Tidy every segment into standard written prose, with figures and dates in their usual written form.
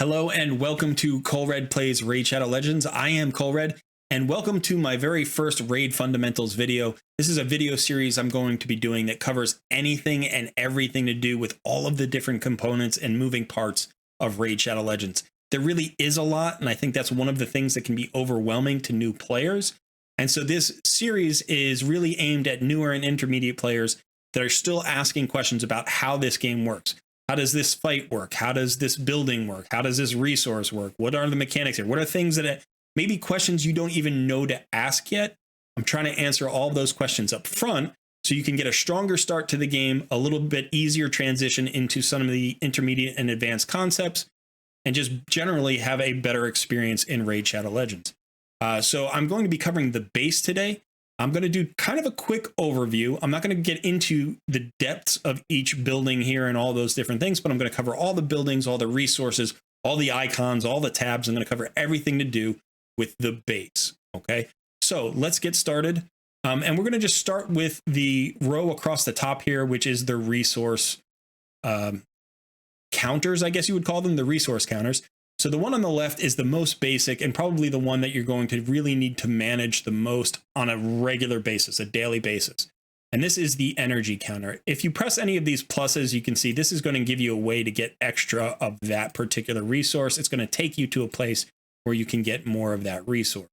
Hello and welcome to Colred Plays Raid Shadow Legends. I am Colred, and welcome to my very first Raid Fundamentals video. This is a video series I'm going to be doing that covers anything and everything to do with all of the different components and moving parts of Raid Shadow Legends. There really is a lot, and I think that's one of the things that can be overwhelming to new players. And so this series is really aimed at newer and intermediate players that are still asking questions about how this game works. How does this fight work? How does this building work? How does this resource work? What are the mechanics here? What are things that maybe questions you don't even know to ask yet? I'm trying to answer all of those questions up front so you can get a stronger start to the game, a little bit easier transition into some of the intermediate and advanced concepts, and just generally have a better experience in Raid Shadow Legends. So I'm going to be covering the base today. I'm going to do kind of a quick overview. I'm not going to get into the depths of each building here and all those different things, but I'm going to cover all the buildings, all the resources, all the icons, all the tabs. I'm going to cover everything to do with the base. Okay, so let's get started. And we're going to just start with the row across the top here, which is the resource counters, I guess you would call them, the resource counters. So the one on the left is the most basic and probably the one that you're going to really need to manage the most on a regular basis, a daily basis. And this is the energy counter. If you press any of these pluses, you can see this is going to give you a way to get extra of that particular resource. It's going to take you to a place where you can get more of that resource.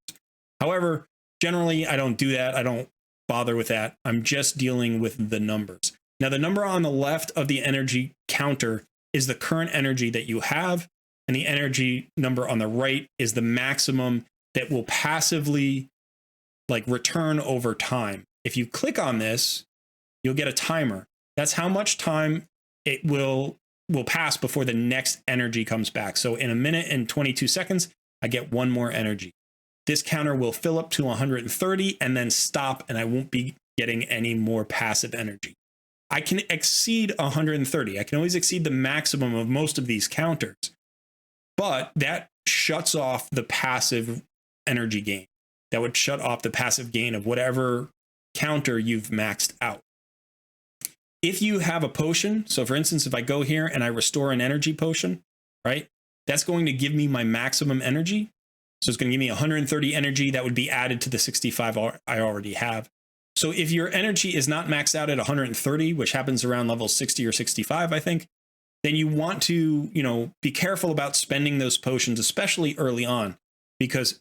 However, generally, I don't do that. I don't bother with that. I'm just dealing with the numbers. Now, the number on the left of the energy counter is the current energy that you have. And the energy number on the right is the maximum that will passively return over time. If you click on this, you'll get a timer. That's how much time it will pass before the next energy comes back. So in a minute and 22 seconds, I get one more energy. This counter will fill up to 130 and then stop, and I won't be getting any more passive energy. I can exceed 130. I can always exceed the maximum of most of these counters. But that shuts off the passive energy gain. That would shut off the passive gain of whatever counter you've maxed out. If you have a potion, so for instance, if I go here and I restore an energy potion, right, that's going to give me my maximum energy. So it's going to give me 130 energy that would be added to the 65 I already have. So if your energy is not maxed out at 130, which happens around level 60 or 65, I think, then you want to, be careful about spending those potions, especially early on, because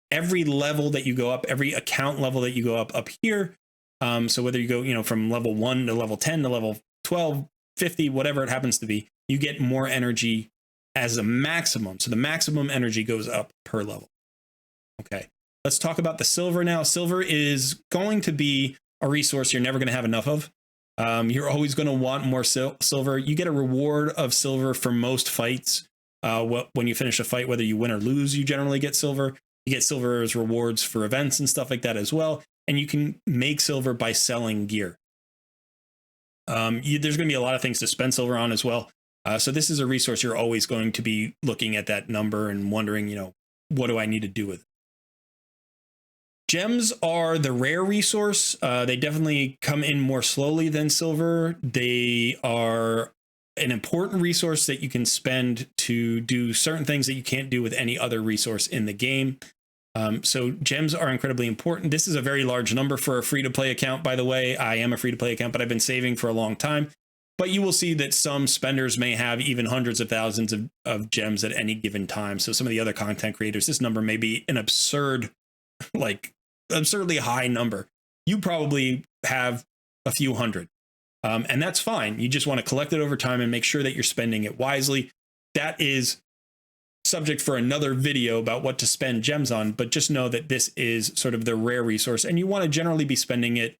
every level that you go up, every account level that you go up here, so whether you go, from level 1 to level 10 to level 12, 50, whatever it happens to be, you get more energy as a maximum. So the maximum energy goes up per level. Okay, let's talk about the silver now. Silver is going to be a resource you're never going to have enough of. You're always going to want more silver. You get a reward of silver for most fights. When you finish a fight, whether you win or lose, you generally get silver. You get silver as rewards for events and stuff like that as well. And you can make silver by selling gear. There's going to be a lot of things to spend silver on as well. So this is a resource you're always going to be looking at that number and wondering, what do I need to do with it? Gems are the rare resource. They definitely come in more slowly than silver. They are an important resource that you can spend to do certain things that you can't do with any other resource in the game. So gems are incredibly important. This is a very large number for a free-to-play account, by the way. I am a free-to-play account, but I've been saving for a long time. But you will see that some spenders may have even hundreds of thousands of gems at any given time. So some of the other content creators, this number may be an absurdly high number. You probably have a few hundred, and that's fine. You just want to collect it over time and make sure that you're spending it wisely. That is subject for another video about what to spend gems on, but just know that this is sort of the rare resource, and you want to generally be spending it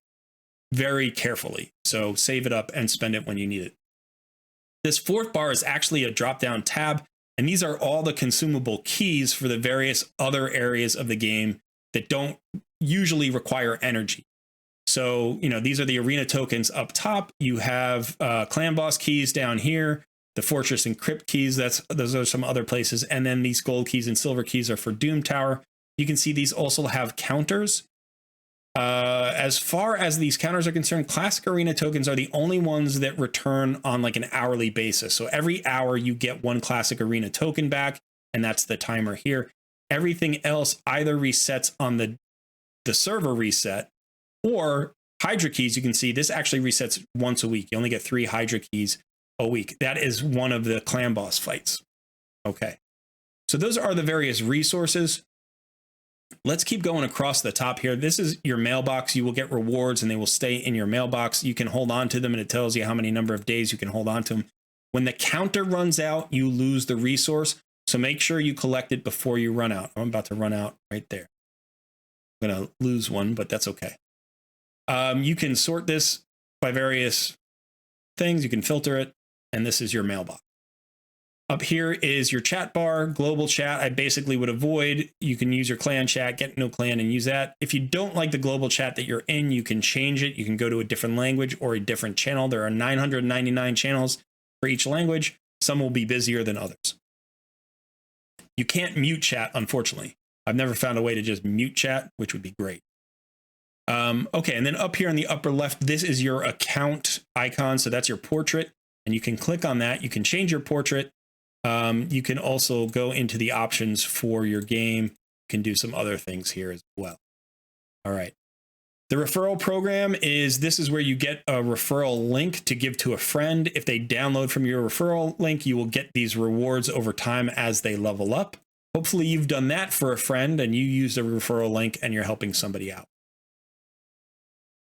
very carefully. So save it up and spend it when you need it. This fourth bar is actually a drop-down tab, and these are all the consumable keys for the various other areas of the game that don't usually require energy. So, these are the arena tokens up top. You have clan boss keys down here, the fortress and crypt keys. Those are some other places. And then these gold keys and silver keys are for Doom Tower. You can see these also have counters. As far as these counters are concerned, classic arena tokens are the only ones that return on like an hourly basis. So every hour you get one classic arena token back, and that's the timer here. Everything else either resets on the server reset, or Hydra keys. You can see this actually resets once a week. You only get 3 Hydra keys a week. That is one of the clan boss fights. Okay, so those are the various resources. Let's keep going across the top here. This is your mailbox. You will get rewards and they will stay in your mailbox. You can hold on to them and it tells you how many number of days you can hold on to them. When the counter runs out, you lose the resource. So make sure you collect it before you run out. I'm about to run out right there. I'm going to lose one, but that's okay. You can sort this by various things. You can filter it, and this is your mailbox. Up here is your chat bar, global chat. I basically would avoid. You can use your clan chat, get no clan, and use that. If you don't like the global chat that you're in, you can change it. You can go to a different language or a different channel. There are 999 channels for each language. Some will be busier than others. You can't mute chat, unfortunately. I've never found a way to just mute chat, which would be great. Okay, and then up here in the upper left, this is your account icon. So that's your portrait, and you can click on that. You can change your portrait. You can also go into the options for your game. You can do some other things here as well. All right. The referral program this is where you get a referral link to give to a friend. If they download from your referral link, you will get these rewards over time as they level up. Hopefully you've done that for a friend and you use a referral link and you're helping somebody out.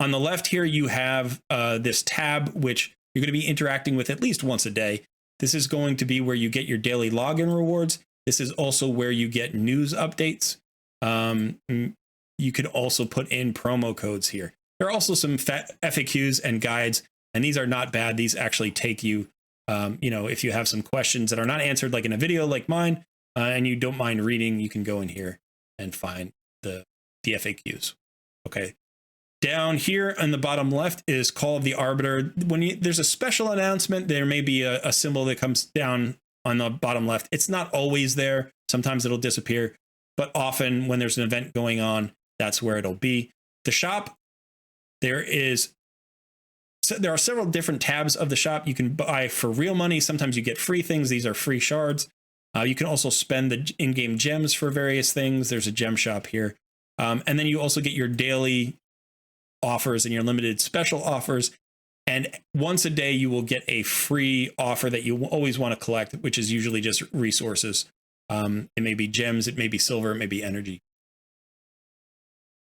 On the left here, you have this tab, which you're going to be interacting with at least once a day. This is going to be where you get your daily login rewards. This is also where you get news updates. You could also put in promo codes here. There are also some FAQs and guides, and these are not bad. These actually take you, if you have some questions that are not answered, like in a video like mine, and you don't mind reading, you can go in here and find the FAQs. Okay. Down here on the bottom left is Call of the Arbiter. When there's a special announcement, there may be a symbol that comes down on the bottom left. It's not always there. Sometimes it'll disappear, but often when there's an event going on, that's where it'll be. The shop, there are several different tabs of the shop. You can buy for real money. Sometimes you get free things. These are free shards. You can also spend the in-game gems for various things. There's a gem shop here. And then you also get your daily offers and your limited special offers. And once a day, you will get a free offer that you always want to collect, which is usually just resources. It may be gems, it may be silver, it may be energy.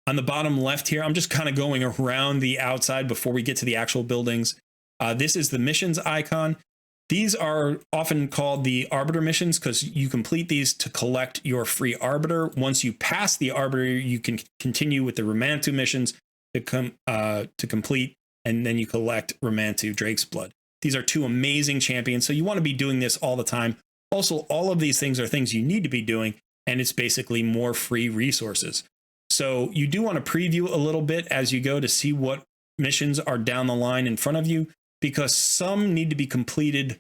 On the bottom left here, I'm just kind of going around the outside before we get to the actual buildings. This is the missions icon. These are often called the Arbiter missions because you complete these to collect your free Arbiter. Once you pass the Arbiter, you can continue with the Romantu missions to complete, and then you collect Romantu Drake's Blood. These are 2 amazing champions, so you want to be doing this all the time. Also, all of these things are things you need to be doing, and it's basically more free resources. So you do want to preview a little bit as you go to see what missions are down the line in front of you, because some need to be completed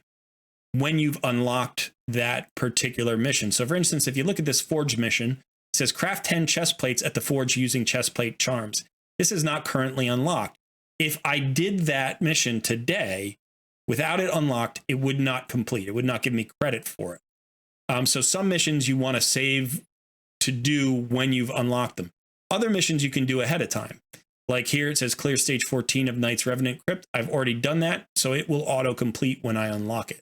when you've unlocked that particular mission. So for instance, if you look at this Forge mission, it says craft 10 chest plates at the Forge using chestplate charms. This is not currently unlocked. If I did that mission today without it unlocked, it would not complete. It would not give me credit for it. So some missions you want to save to do when you've unlocked them. Other missions you can do ahead of time. Like here, it says clear stage 14 of Knight's Revenant Crypt. I've already done that, so it will auto-complete when I unlock it.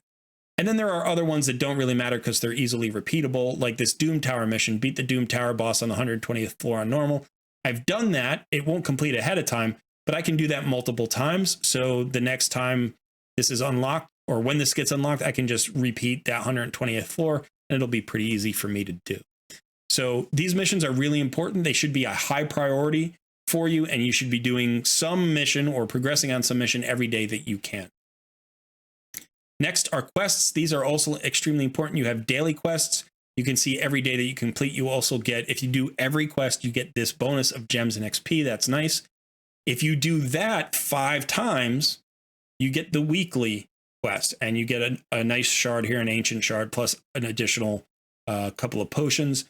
And then there are other ones that don't really matter because they're easily repeatable, like this Doom Tower mission, beat the Doom Tower boss on the 120th floor on normal. I've done that. It won't complete ahead of time, but I can do that multiple times. So the next time this is unlocked, or when this gets unlocked, I can just repeat that 120th floor, and it'll be pretty easy for me to do. So these missions are really important. They should be a high priority for you, and you should be doing some mission or progressing on some mission every day that you can. Next are quests. These are also extremely important. You have daily quests. You can see every day that you complete, you also get, if you do every quest, you get this bonus of gems and XP. That's nice. If you do that 5 times, you get the weekly quest, and you get a nice shard here, an ancient shard, plus an additional couple of potions.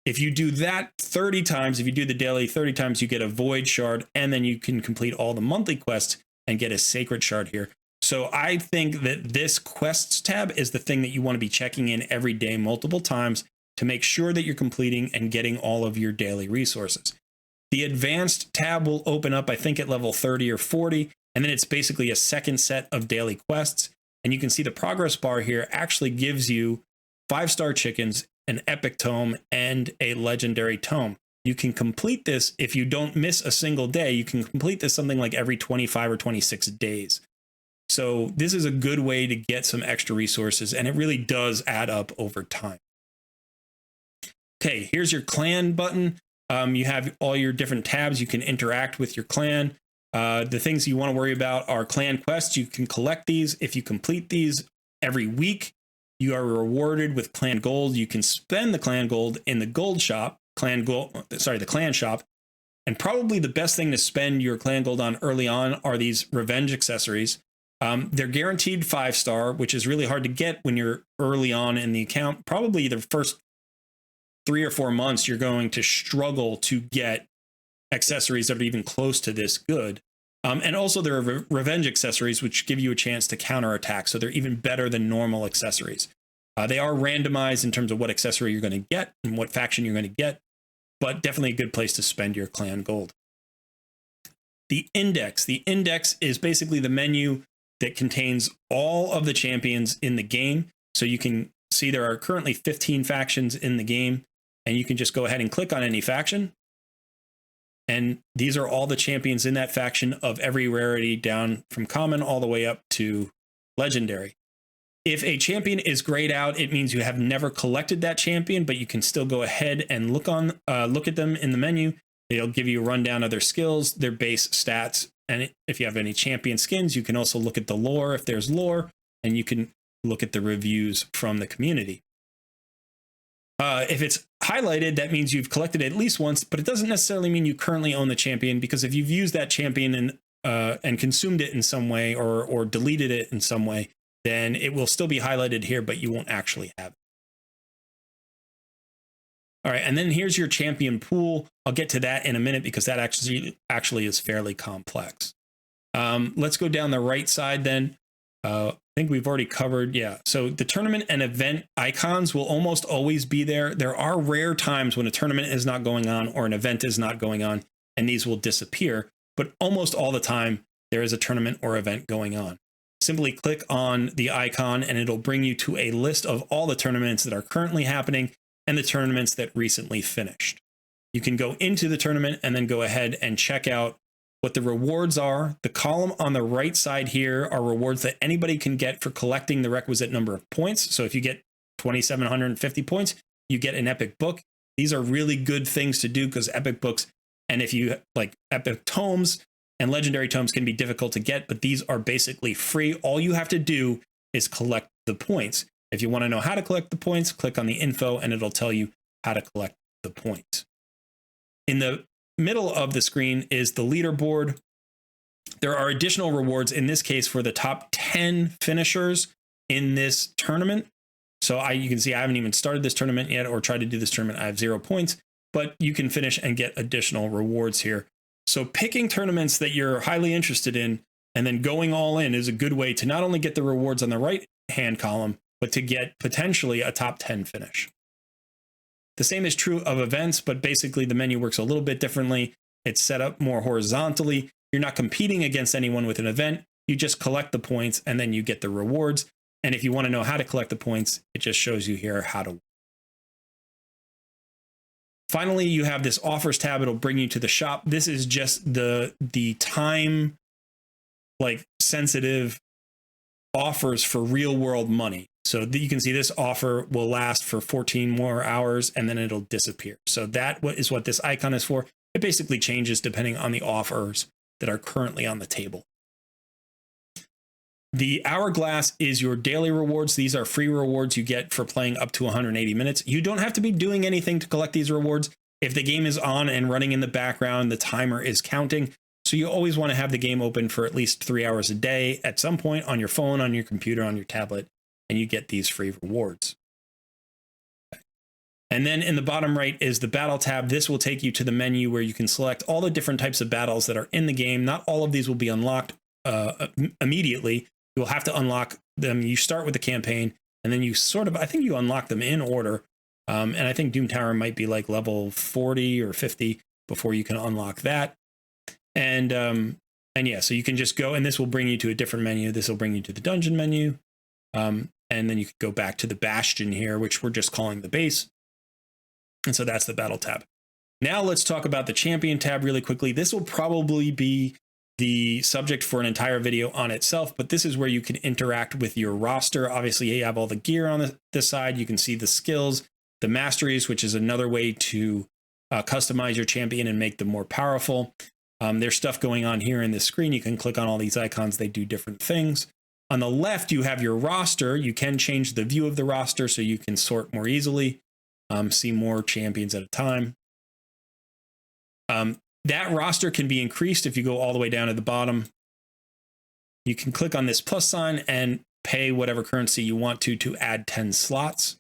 If you do that 30 times, if you do the daily 30 times, you get a void shard, and then you can complete all the monthly quests and get a sacred shard here. So I think that this quests tab is the thing that you want to be checking in every day multiple times to make sure that you're completing and getting all of your daily resources. The advanced tab will open up, I think, at level 30 or 40, and then it's basically a second set of daily quests. And you can see the progress bar here actually gives you 5-star chickens, an epic tome, and a legendary tome. You can complete this if you don't miss a single day. You can complete this something like every 25 or 26 days. So this is a good way to get some extra resources, and it really does add up over time. Okay, here's your clan button. You have all your different tabs. You can interact with your clan. The things you want to worry about are clan quests. You can collect these. If you complete these every week, you are rewarded with clan gold. You can spend the clan gold in the gold shop, the clan shop. And probably the best thing to spend your clan gold on early on are these revenge accessories. They're guaranteed 5-star, which is really hard to get when you're early on in the account. Probably the first 3 or 4 months, you're going to struggle to get accessories that are even close to this good. And also there are revenge accessories, which give you a chance to counterattack. So they're even better than normal accessories. They are randomized in terms of what accessory you're going to get and what faction you're going to get, but definitely a good place to spend your clan gold. The index is basically the menu that contains all of the champions in the game. So you can see there are currently 15 factions in the game, and you can just go ahead and click on any faction. And these are all the champions in that faction of every rarity, down from common all the way up to legendary. If a champion is grayed out, it means you have never collected that champion, but you can still go ahead and look at them in the menu. It'll give you a rundown of their skills, their base stats, and if you have any champion skins, you can also look at the lore if there's lore, and you can look at the reviews from the community. If it's highlighted, that means you've collected it at least once, but it doesn't necessarily mean you currently own the champion, because if you've used that champion and consumed it in some way or deleted it in some way, then it will still be highlighted here, but you won't actually have it. All right, and then here's your champion pool. I'll get to that in a minute because that actually is fairly complex. Let's go down the right side then. I think we've already covered, yeah. So the tournament and event icons will almost always be there. There are rare times when a tournament is not going on or an event is not going on, and these will disappear. But almost all the time, there is a tournament or event going on. Simply click on the icon and it'll bring you to a list of all the tournaments that are currently happening and the tournaments that recently finished. You can go into the tournament and then go ahead and check out what the rewards are. The column on the right side here are rewards that anybody can get for collecting the requisite number of points. So if you get 2,750 points, you get an epic book. These are really good things to do because epic books, and if you like epic tomes and legendary tomes, can be difficult to get, but these are basically free. All you have to do is collect the points. If you want to know how to collect the points, click on the info and it'll tell you how to collect the points. In the middle of the screen is the leaderboard. There are additional rewards, in this case for the top 10 finishers in this tournament. So you can see I haven't even started this tournament yet or tried to do this tournament. I have 0 points, but you can finish and get additional rewards here. So picking tournaments that you're highly interested in and then going all in is a good way to not only get the rewards on the right hand column, but to get potentially a top 10 finish. The same is true of events, but basically the menu works a little bit differently. It's set up more horizontally. You're not competing against anyone with an event. You just collect the points and then you get the rewards. And if you want to know how to collect the points, it just shows you here how to. Finally, you have this offers tab. It'll bring you to the shop. This is just the time sensitive offers for real world money. So you can see this offer will last for 14 more hours and then it'll disappear. So that is what this icon is for. It basically changes depending on the offers that are currently on the table. The hourglass is your daily rewards. These are free rewards you get for playing up to 180 minutes. You don't have to be doing anything to collect these rewards. If the game is on and running in the background, the timer is counting. So you always want to have the game open for at least 3 hours a day at some point on your phone, on your computer, on your tablet, and you get these free rewards. And then in the bottom right is the battle tab. This will take you to the menu where you can select all the different types of battles that are in the game. Not all of these will be unlocked immediately. You will have to unlock them. You start with the campaign, and then you I think you unlock them in order. And I think Doom Tower might be like level 40 or 50 before you can unlock that. And yeah, so you can just go, and this will bring you to a different menu. This will bring you to the dungeon menu. And then you can go back to the Bastion here, which we're just calling the base. And so that's the battle tab. Now let's talk about the champion tab really quickly. This will probably be the subject for an entire video on itself, but this is where you can interact with your roster. Obviously, you have all the gear on this side. You can see the skills, the masteries, which is another way to customize your champion and make them more powerful. There's stuff going on here in this screen. You can click on all these icons. They do different things. On the left, you have your roster. You can change the view of the roster so you can sort more easily, see more champions at a time. That roster can be increased if you go all the way down to the bottom. You can click on this plus sign and pay whatever currency you want to add 10 slots.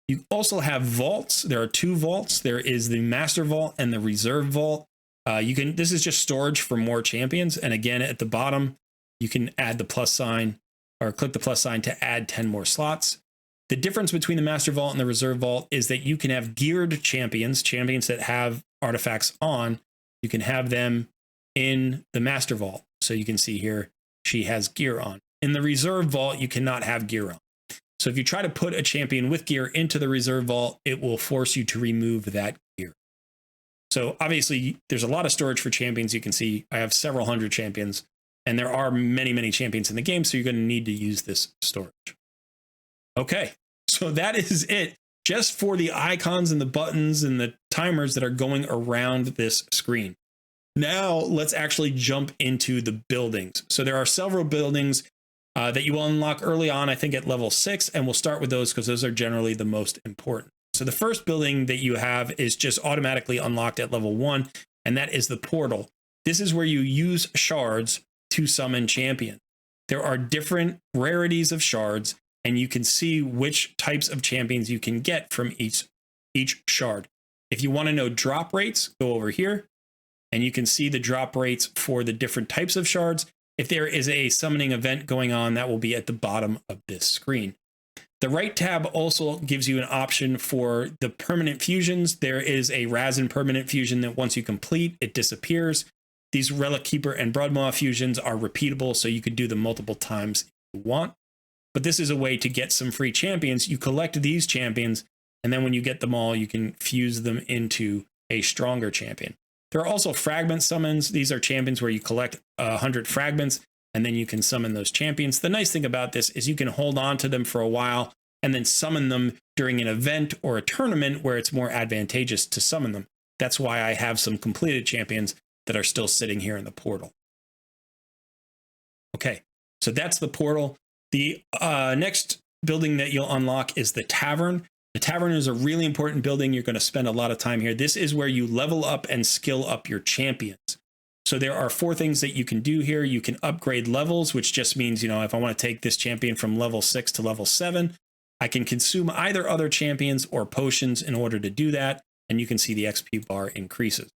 You also have vaults. There are 2 vaults. There is the Master Vault and the Reserve Vault. This is just storage for more champions. And again, at the bottom, you can add the plus sign or click the plus sign to add 10 more slots. The difference between the Master Vault and the Reserve Vault is that you can have geared champions that have artifacts on. You can have them in the Master Vault. So you can see here, she has gear on. In the Reserve Vault, you cannot have gear on. So if you try to put a champion with gear into the Reserve Vault, it will force you to remove that gear. So obviously, there's a lot of storage for champions. You can see I have several hundred champions, and there are many, many champions in the game, so you're going to need to use this storage. Okay, so that is it just for the icons and the buttons and the timers that are going around this screen. Now let's actually jump into the buildings. So there are several buildings that you will unlock early on, I think at level 6, and we'll start with those because those are generally the most important. So the first building that you have is just automatically unlocked at level 1, and that is the portal. This is where you use shards to summon champions. There are different rarities of shards, and you can see which types of champions you can get from each shard. If you want to know drop rates, go over here, and you can see the drop rates for the different types of shards. If there is a summoning event going on, that will be at the bottom of this screen. The right tab also gives you an option for the permanent fusions. There is a Razin permanent fusion that once you complete, it disappears. These Relic Keeper and Broodmaw fusions are repeatable, so you could do them multiple times if you want. But this is a way to get some free champions. You collect these champions, and then when you get them all, you can fuse them into a stronger champion. There are also fragment summons. These are champions where you collect 100 fragments, and then you can summon those champions. The nice thing about this is you can hold on to them for a while and then summon them during an event or a tournament where it's more advantageous to summon them. That's why I have some completed champions that are still sitting here in the portal. Okay, so that's the portal. The next building that you'll unlock is the Tavern. The Tavern is a really important building. You're going to spend a lot of time here. This is where you level up and skill up your champions. So there are 4 things that you can do here. You can upgrade levels, which just means, if I want to take this champion from level 6 to level 7, I can consume either other champions or potions in order to do that. And you can see the XP bar increases.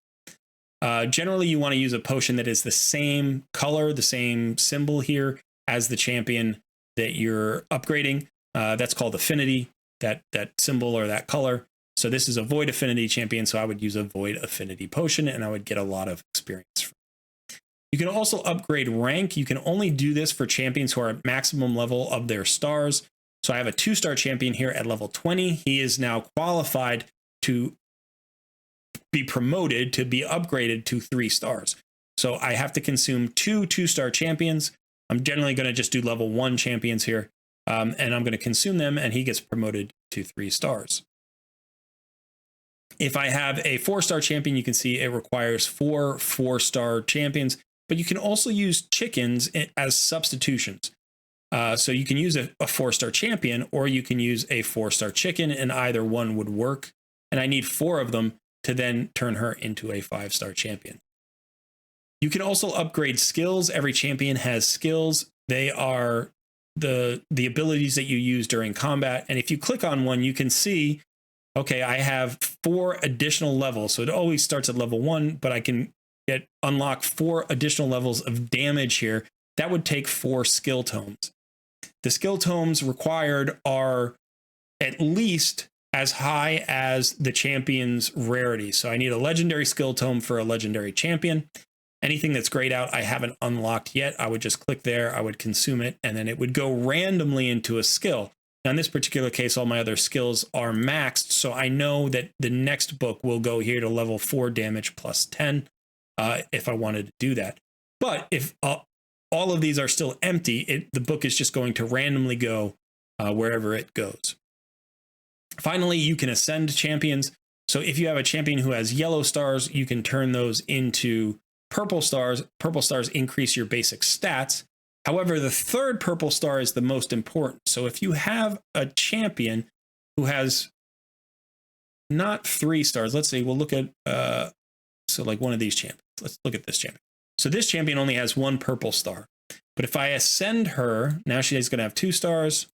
Generally, you want to use a potion that is the same color, the same symbol here as the champion that you're upgrading. That's called affinity, that symbol or that color. So this is a void affinity champion, so I would use a void affinity potion, and I would get a lot of experience from it. You can also upgrade rank. You can only do this for champions who are at maximum level of their stars. So I have a 2-star champion here at level 20. He is now qualified to be promoted, to be upgraded to 3 stars. So I have to consume 2 2-star champions. I'm generally going to just do level 1 champions here, and I'm going to consume them, and he gets promoted to 3 stars. If I have a 4-star champion, you can see it requires 4 4-star champions, but you can also use chickens as substitutions. So you can use a 4-star champion, or you can use a 4-star chicken, and either one would work. And I need 4 of them to then turn her into a 5-star champion. You can also upgrade skills. Every champion has skills. They are the abilities that you use during combat. And if you click on one, you can see okay, I have 4 additional levels. So it always starts at level 1, but I can unlock 4 additional levels of damage here. That would take 4 skill tomes. The skill tomes required are at least as high as the champion's rarity. So I need a legendary skill tome for a legendary champion. Anything that's grayed out, I haven't unlocked yet. I would just click there, I would consume it, and then it would go randomly into a skill. Now, in this particular case, all my other skills are maxed, so I know that the next book will go here to level 4 damage plus 10 if I wanted to do that. But if all of these are still empty, the book is just going to randomly go wherever it goes. Finally, you can ascend champions. So if you have a champion who has yellow stars, you can turn those into purple stars. Purple stars increase your basic stats. However, the third purple star is the most important. So if you have a champion who has not 3 stars, let's say we'll look at, so like one of these champions. Let's look at this champion. So this champion only has 1 purple star. But if I ascend her, now she's going to have 2 stars.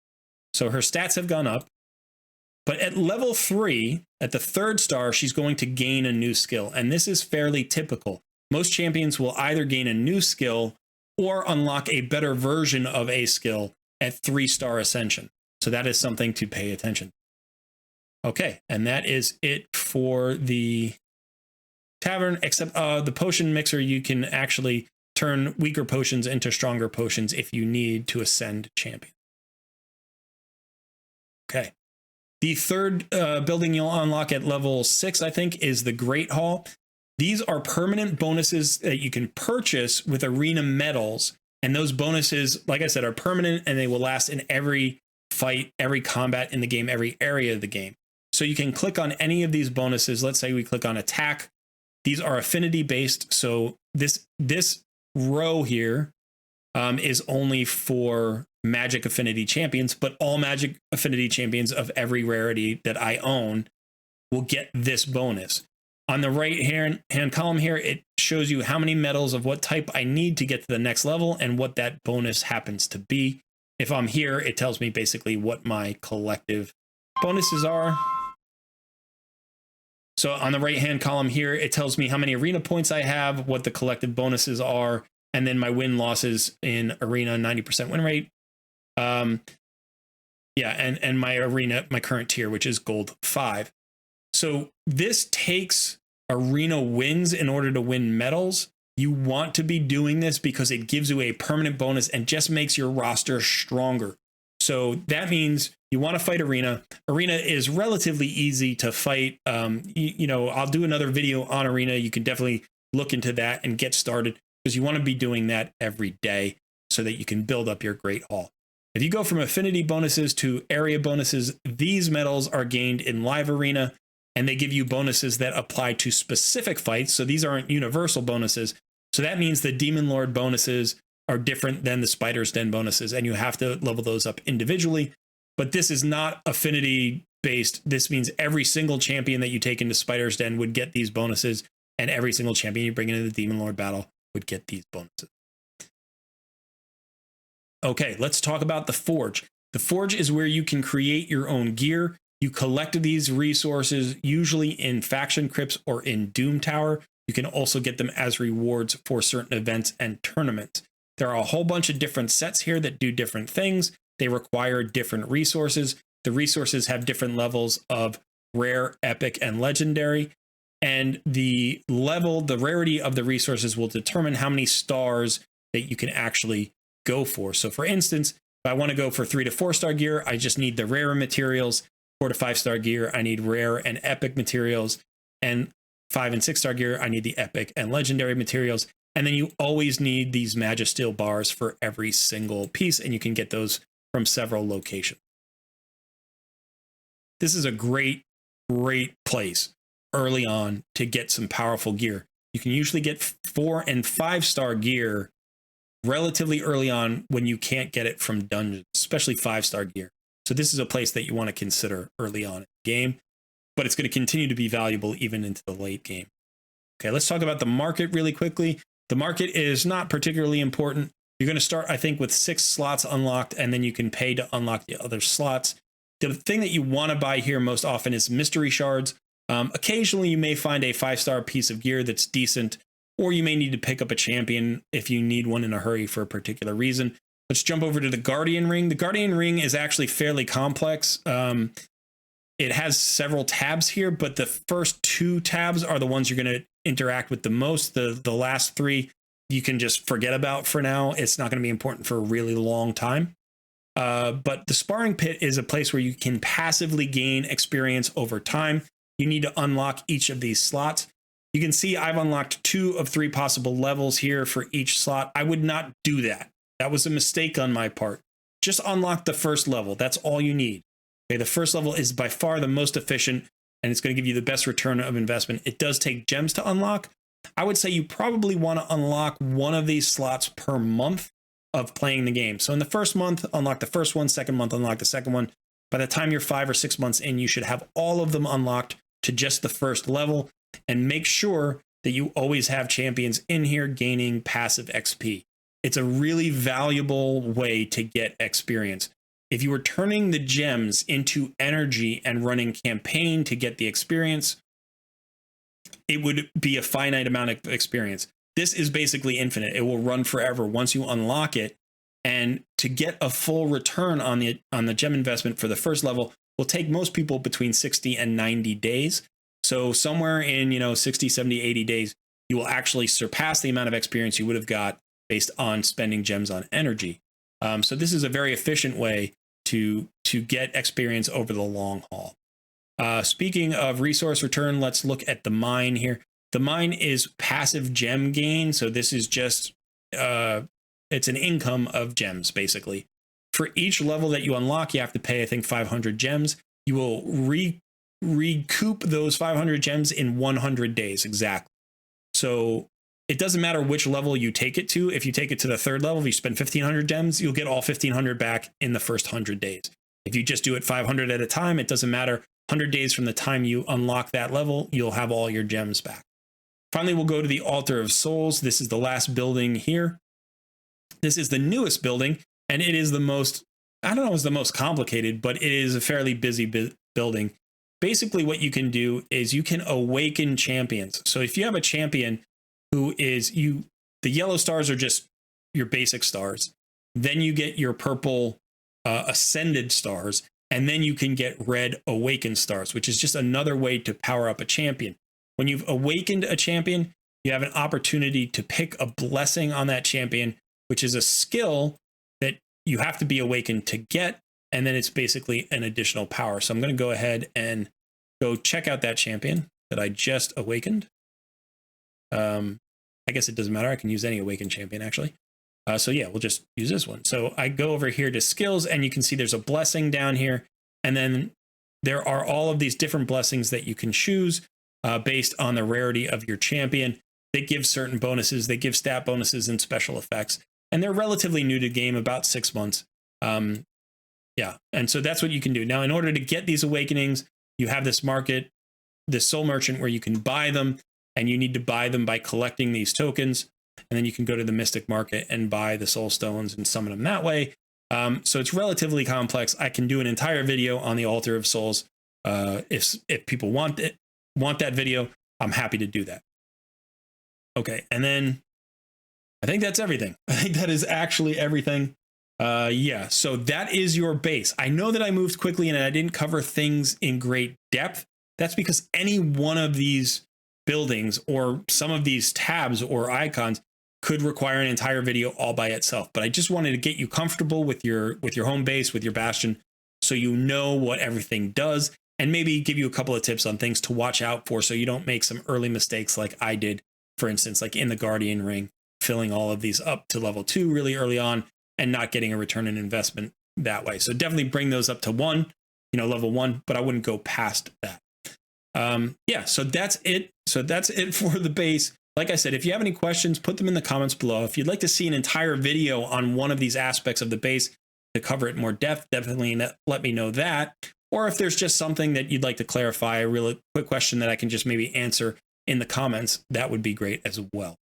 So her stats have gone up. But at level 3, at the 3rd star, she's going to gain a new skill. And this is fairly typical. Most champions will either gain a new skill or unlock a better version of a skill at 3-star ascension. So that is something to pay attention. Okay, and that is it for the tavern, except the potion mixer, you can actually turn weaker potions into stronger potions if you need to ascend champion. Okay. The third building you'll unlock at level 6, I think, is the Great Hall. These are permanent bonuses that you can purchase with arena medals. And those bonuses, like I said, are permanent and they will last in every fight, every combat in the game, every area of the game. So you can click on any of these bonuses. Let's say we click on attack. These are affinity based. So this row here is only for magic affinity champions, but all magic affinity champions of every rarity that I own will get this bonus. On the right hand column here, it shows you how many medals of what type I need to get to the next level and what that bonus happens to be. If I'm here, it tells me basically what my collective bonuses are. So on the right hand column here, it tells me how many arena points I have, what the collective bonuses are, and then my win losses in arena, 90% win rate. Yeah, and my arena, my current tier, which is gold 5. So this takes arena wins in order to win medals. You want to be doing this because it gives you a permanent bonus and just makes your roster stronger. So that means you want to fight arena. Arena is relatively easy to fight. You know, I'll do another video on arena. You can definitely look into that and get started because you want to be doing that every day so that you can build up your Great Hall. If you go from affinity bonuses to area bonuses, these medals are gained in live arena, and they give you bonuses that apply to specific fights. So these aren't universal bonuses. So that means the Demon Lord bonuses are different than the Spider's Den bonuses, and you have to level those up individually. But this is not affinity based. This means every single champion that you take into Spider's Den would get these bonuses, and every single champion you bring into the Demon Lord battle would get these bonuses. Okay, let's talk about the Forge. The Forge is where you can create your own gear. You collect these resources usually in Faction Crypts or in Doom Tower. You can also get them as rewards for certain events and tournaments. There are a whole bunch of different sets here that do different things. They require different resources. The resources have different levels of rare, epic, and legendary. And the rarity of the resources will determine how many stars that you can actually go for. So for instance, if I want to go for 3 to 4 star gear, I just need the rarer materials. 4 to 5 star gear, I need rare and epic materials. And 5 and 6 star gear, I need the epic and legendary materials. And then you always need these Magisteel bars for every single piece, and you can get those from several locations. This is a great place early on to get some powerful gear. You can usually get 4 and 5 star gear relatively early on when you can't get it from dungeons, especially 5 star gear. So this is a place that you want to consider early on in the game, but it's going to continue to be valuable even into the late game. Okay, let's talk about the market really quickly. The market is not particularly important. You're going to start, I think, with 6 slots unlocked, and then you can pay to unlock the other slots. The thing that you want to buy here most often is mystery shards. Occasionally, you may find a 5-star piece of gear that's decent, or you may need to pick up a champion if you need one in a hurry for a particular reason. Let's jump over to the Guardian Ring. The Guardian Ring is actually fairly complex. It has several tabs here, but the first 2 tabs are the ones you're going to interact with the most. The last 3 you can just forget about for now. It's not going to be important for a really long time. But the Sparring Pit is a place where you can passively gain experience over time. You need to unlock each of these slots. You can see I've unlocked 2 of 3 possible levels here for each slot. I would not do that. That was a mistake on my part. Just unlock the first level. That's all you need. Okay, the first level is by far the most efficient, and it's going to give you the best return of investment. It does take gems to unlock. I would say you probably want to unlock one of these slots per month of playing the game. So in the first month, unlock the first one. Second month, unlock the second one. By the time you're 5 or 6 months in, you should have all of them unlocked to just the first level. And make sure that you always have champions in here gaining passive XP. It's a really valuable way to get experience. If you were turning the gems into energy and running campaign to get the experience, it would be a finite amount of experience. This is basically infinite. It will run forever once you unlock it. And to get a full return on the gem investment for the first level will take most people between 60 and 90 days. So somewhere in 60, 70, 80 days, you will actually surpass the amount of experience you would have got based on spending gems on energy. So this is a very efficient way to get experience over the long haul. Speaking of resource return, let's look at the mine here. The mine is passive gem gain. So this is just, it's an income of gems, basically. For each level that you unlock, you have to pay, I think, 500 gems. You will recoup those 500 gems in 100 days exactly. So it doesn't matter which level you take it to. If you take it to the 3rd level, if you spend 1,500 gems, you'll get all 1,500 back in the first 100 days. If you just do it 500 at a time, it doesn't matter. 100 days from the time you unlock that level, you'll have all your gems back. Finally, we'll go to the Altar of Souls. This is the last building here. This is the newest building, and it is the most, I don't know if it's the most complicated, but it is a fairly busy building. Basically, what you can do is you can awaken champions. So if you have a champion who is the yellow stars are just your basic stars. Then you get your purple ascended stars, and then you can get red awakened stars, which is just another way to power up a champion. When you've awakened a champion, you have an opportunity to pick a blessing on that champion, which is a skill that you have to be awakened to get, and then it's basically an additional power. So I'm going to go ahead and go check out that champion that I just awakened. I guess it doesn't matter. I can use any awakened champion, actually. So yeah, we'll just use this one. So I go over here to skills, and you can see there's a blessing down here. And then there are all of these different blessings that you can choose based on the rarity of your champion. They give certain bonuses. They give stat bonuses and special effects. And they're relatively new to the game, about 6 months. Yeah, and so that's what you can do. Now, in order to get these awakenings, you have this market, this soul merchant, where you can buy them. And you need to buy them by collecting these tokens. And then you can go to the Mystic Market and buy the soul stones and summon them that way. So it's relatively complex. I can do an entire video on the Altar of Souls. If people want that video, I'm happy to do that. Okay, and then I think that's everything. I think that is actually everything. Yeah, so that is your base. I know that I moved quickly and I didn't cover things in great depth. That's because any one of these buildings or some of these tabs or icons could require an entire video all by itself. But I just wanted to get you comfortable with your home base, with your Bastion, so you know what everything does, and maybe give you a couple of tips on things to watch out for so you don't make some early mistakes like I did, for instance, like in the Guardian Ring, filling all of these up to level 2 really early on and not getting a return on investment that way. So definitely bring those up to level 1, but I wouldn't go past that. Yeah, so that's it. So that's it for the base. Like I said, if you have any questions, put them in the comments below. If you'd like to see an entire video on one of these aspects of the base to cover it in more depth, definitely let me know that. Or if there's just something that you'd like to clarify, a really quick question that I can just maybe answer in the comments, that would be great as well.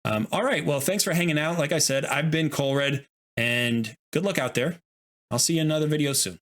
All right, well, thanks for hanging out. Like I said, I've been Colred, and good luck out there. I'll see you in another video soon.